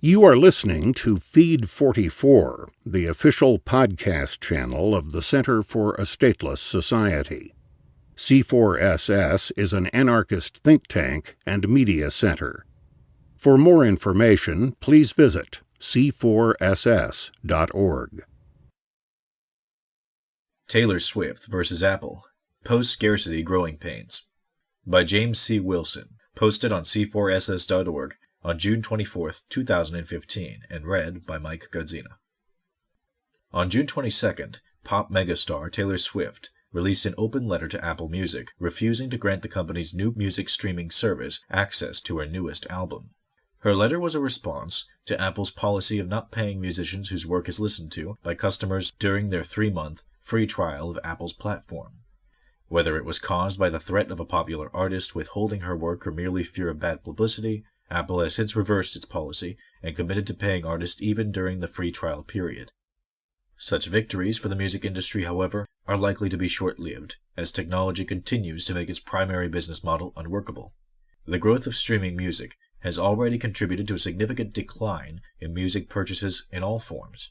You are listening to Feed 44, the official podcast channel of the Center for a Stateless Society. C4SS is an anarchist think tank and media center. For more information, please visit c4ss.org. Taylor Swift versus Apple, Post-scarcity Growing Pains, by James C. Wilson, posted on c4ss.org on June 24, 2015, and read by Mike Godzina. On June 22nd, pop megastar Taylor Swift released an open letter to Apple Music, refusing to grant the company's new music streaming service access to her newest album. Her letter was a response to Apple's policy of not paying musicians whose work is listened to by customers during their 3-month free trial of Apple's platform. Whether it was caused by the threat of a popular artist withholding her work or merely fear of bad publicity, Apple has since reversed its policy and committed to paying artists even during the free trial period. Such victories for the music industry, however, are likely to be short-lived, as technology continues to make its primary business model unworkable. The growth of streaming music has already contributed to a significant decline in music purchases in all forms.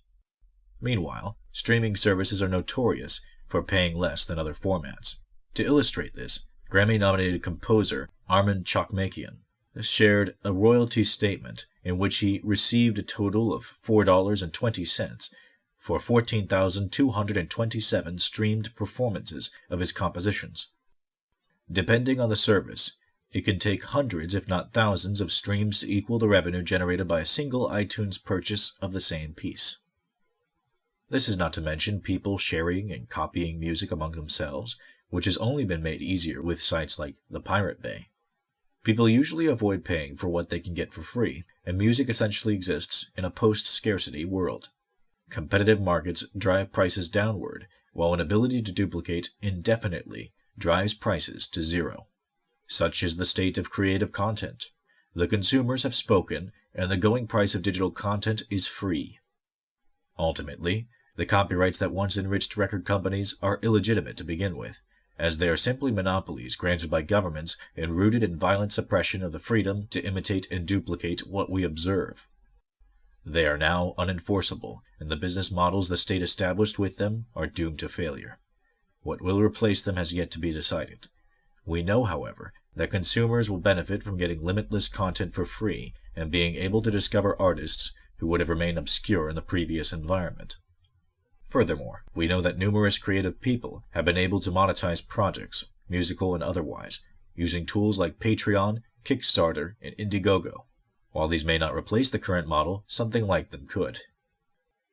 Meanwhile, streaming services are notorious for paying less than other formats. To illustrate this, Grammy-nominated composer Armin Chokmakian shared a royalty statement in which he received a total of $4.20 for 14,227 streamed performances of his compositions. Depending on the service, it can take hundreds if not thousands of streams to equal the revenue generated by a single iTunes purchase of the same piece. This is not to mention people sharing and copying music among themselves, which has only been made easier with sites like the Pirate Bay. People usually avoid paying for what they can get for free, and music essentially exists in a post-scarcity world. Competitive markets drive prices downward, while an ability to duplicate indefinitely drives prices to zero. Such is the state of creative content. The consumers have spoken, and the going price of digital content is free. Ultimately, the copyrights that once enriched record companies are illegitimate to begin with, as they are simply monopolies granted by governments and rooted in violent suppression of the freedom to imitate and duplicate what we observe. They are now unenforceable, and the business models the state established with them are doomed to failure. What will replace them has yet to be decided. We know, however, that consumers will benefit from getting limitless content for free and being able to discover artists who would have remained obscure in the previous environment. Furthermore, we know that numerous creative people have been able to monetize projects, musical and otherwise, using tools like Patreon, Kickstarter, and Indiegogo. While these may not replace the current model, something like them could.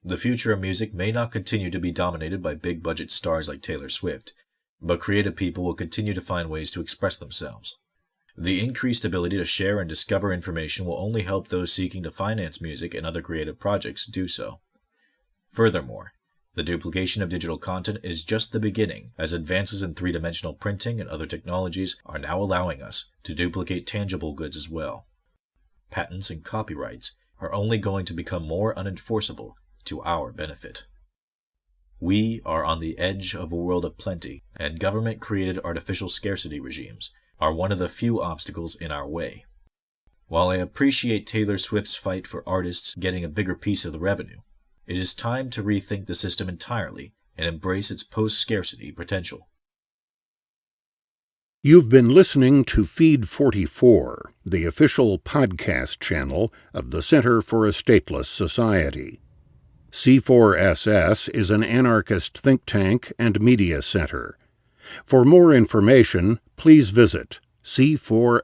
The future of music may not continue to be dominated by big-budget stars like Taylor Swift, but creative people will continue to find ways to express themselves. The increased ability to share and discover information will only help those seeking to finance music and other creative projects do so. Furthermore, the duplication of digital content is just the beginning, as advances in three-dimensional printing and other technologies are now allowing us to duplicate tangible goods as well. Patents and copyrights are only going to become more unenforceable to our benefit. We are on the edge of a world of plenty, and government-created artificial scarcity regimes are one of the few obstacles in our way. While I appreciate Taylor Swift's fight for artists getting a bigger piece of the revenue, it is time to rethink the system entirely and embrace its post-scarcity potential. You've been listening to Feed 44, the official podcast channel of the Center for a Stateless Society. C4SS is an anarchist think tank and media center. For more information, please visit c4ss.org.